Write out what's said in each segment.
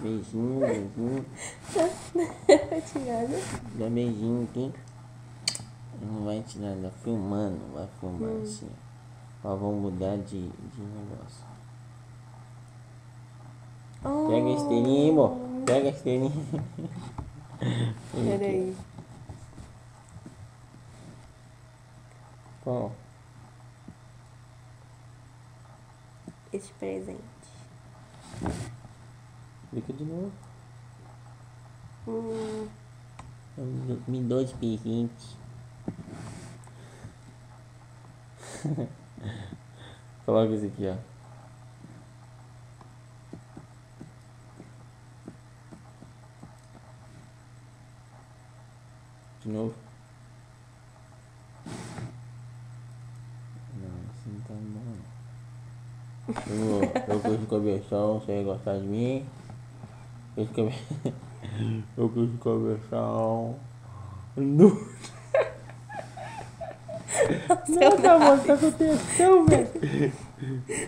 Beijinho, beijinho. Tirando. Dá beijinho aqui. Não vai tirar, tá filmando. Vai filmar assim. Ó, vamos mudar de negócio. Pega a esteirinha aí, amor. Pega a esteirinha. Pera aí. Bom, Este presente. clica de novo. Hum, Me dá os presentes. Coloca esse aqui, ó. De novo. Não, assim não tá bom. Eu curto cabeção, você vai gostar de mim. Eu curto cabeção. Não, tá moço, tá com textão, velho.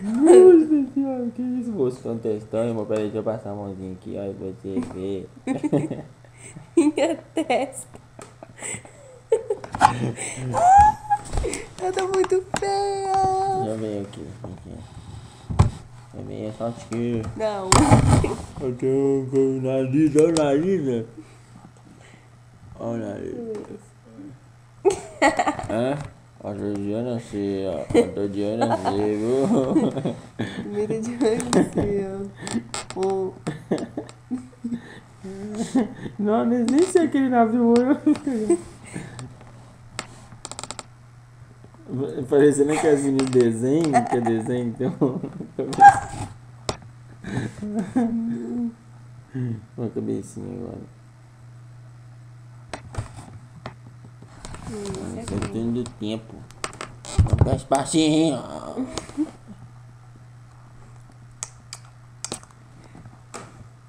Nossa senhora, que isso, moço, com textão, irmão. Peraí, deixa eu passar a mãozinha aqui, ó, pra você ver. minha testa. Eu tô muito feia. Já veio aqui. Já veio só aqui. Não. Eu tenho um nariz, olha o nariz, né? Olha o nariz. Hã? Outro dia eu não sei, ó. Outro dia eu não sei, viu? Primeiro de ano, Não, nem sei aquele navio morou. Parecendo que é assim de desenho, que é desenho, então. Uma cabecinha agora. Você tem do tempo. Não faz passinho.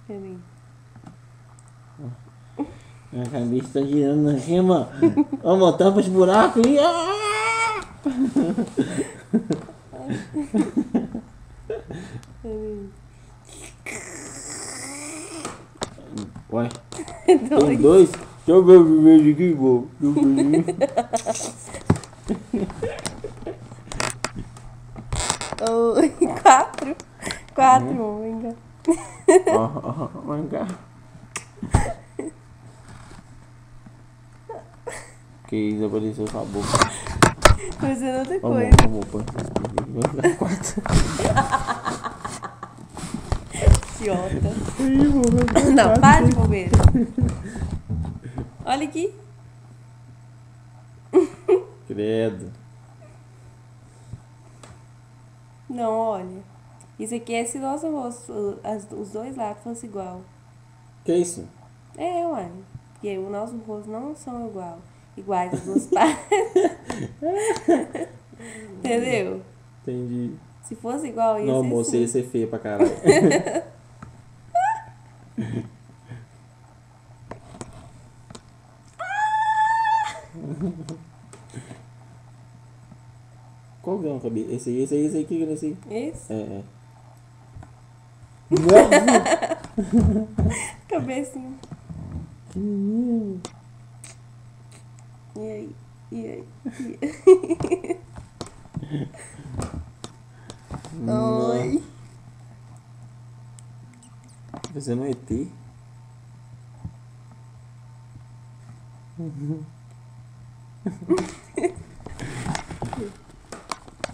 Peraí. Minha cabeça tá girando aqui, mano. Vamos tampa os buracos aí. Peraí. Ué, tem dois? Deixa eu ver o primeiro aqui, pô. Oh, quatro. Quatro, venga. Ó, vem cá. Que isso, apareceu sua boca. Fazendo outra Vamos, coisa. vamos, põe. Vai ficar quatro. Idiota. Aí, vou Não, para de bobeira. Olha aqui. Credo. Não, olha. Isso aqui é se nosso rosto, os dois lados fossem igual. Que isso? É, uai. Porque o nosso rosto não são iguais as duas partes. Entendeu? Entendi. Se fosse igual, ia Não, ser moça, assim. ia ser feio pra caralho. Qual que é o cabelo? Esse aí, que é esse aí? Esse? É. Nossa! Cabecinha. Que menino. E aí? E aí? Oi. Você não é ET?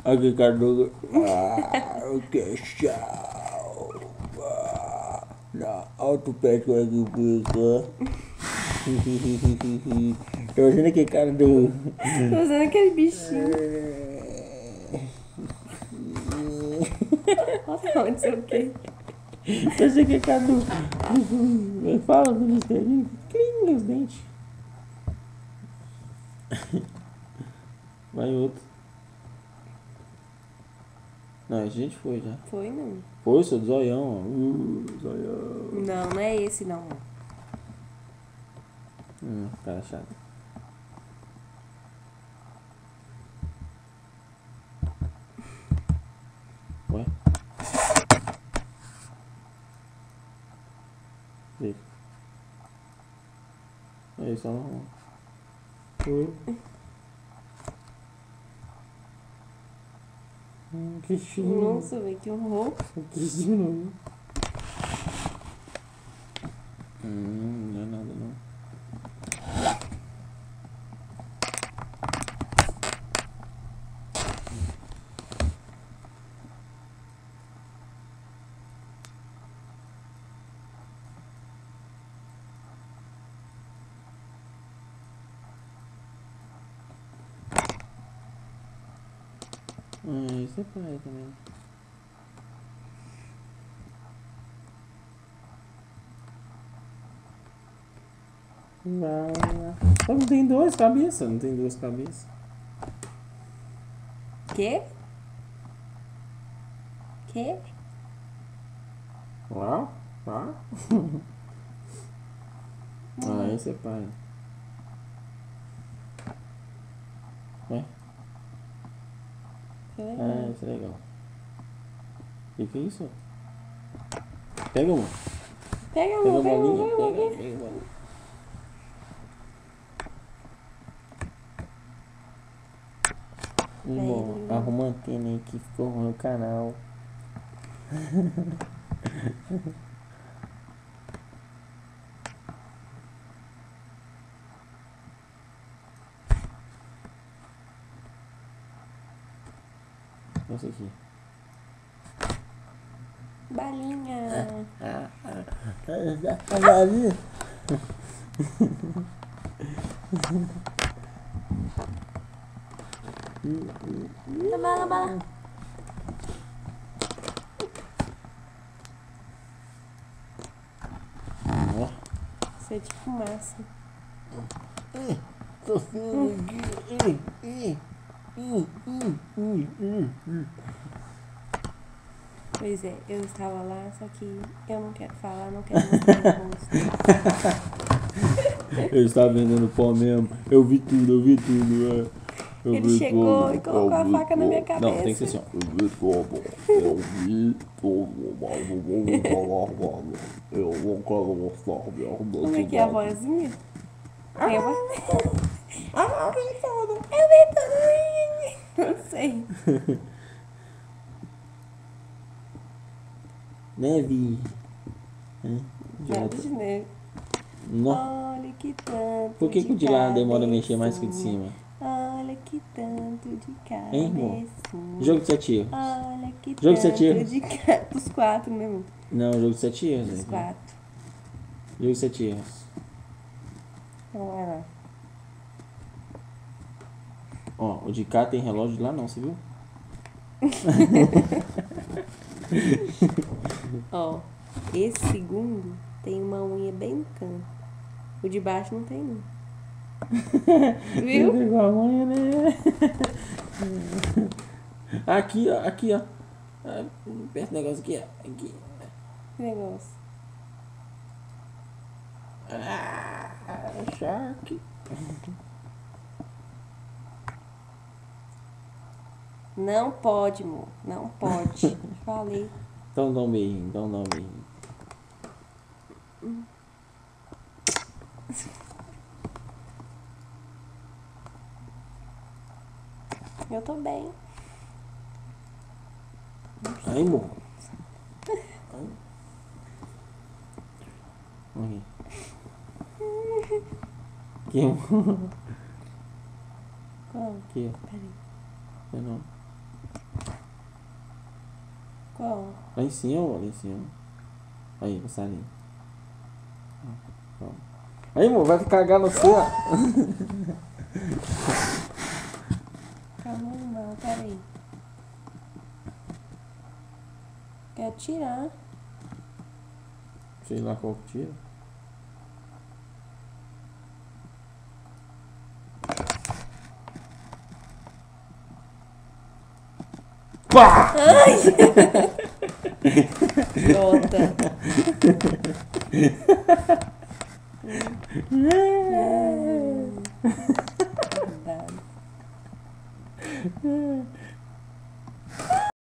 Aqui, Cardoso. O que tchau. Na autopédico aqui, pica. Tô fazendo aqui, cara do. Tô usando aquele bichinho. Olha onde sei o quê. Eu sei que é cara do. Fala do Listerine. Clim, os dentes. Vai outro. Não, a gente foi já. Foi, não? Foi, seu do zoião, ó. Zoião. Não, não é esse, não. Cara chato. Ué? Aí só não. Oi. Que chique. Nossa, velho, que horror. Que chique, não. Não é nada não. Isso é pai também. Só não tem duas cabeças, não tem duas cabeças. Quê? Quê? Lá? Esse é pai. É? Isso é legal. Que é isso? Pega uma. Pega a Pega a mão, bolinha. pega a mão. Pega a bolinha. Bom, arruma a antena aí que ficou ruim o canal. Esse aqui. Balinha. A galinha. Bala. Isso é de fumaça. Tô vendo aqui. Pois é, eu estava lá, só que eu não quero falar, não quero mostrar o rosto. Eu estava vendendo pó mesmo. Eu vi tudo. Ele chegou e colocou a faca na minha cabeça. Não, tem que ser assim, ó. Eu vi tudo. Eu não quero mostrar minha Como é que é a vozinha? Eu vi tudo. Não sei. Neve. Nada de neve. Não. Olha que tanto. Por que o de lá demora a mexer mais que o de cima? Olha que tanto de cabeça. Hein, amor? Jogo de 7 erros. Olha que Jogo de tanto 7 erros. Dos 4, né, amor? Não, jogo de 7 erros. Dos 4. Jogo de 7 erros. Então vai lá. Ó, o de cá tem relógio lá não, você viu? Ó, esse segundo tem uma unha bem no canto. O de baixo não tem, não. Viu? Pegou a manha, né? Aqui, ó. Perto do negócio aqui, ó. Aqui. Que negócio. Shark. Não pode, amor. Não pode. Falei. Então dá um beijinho, Eu tô bem. Aí, amor. Aqui. Aqui, amor. Qual? Aqui, ó. Peraí. Não. Qual? Lá em cima, ó. Lá em cima. Aí, passarinho. Aí, amor, vai cagar no céu. Calma, não. Peraí. Quer tirar? Sei lá qual que tira. Pá! Jota. Verdade.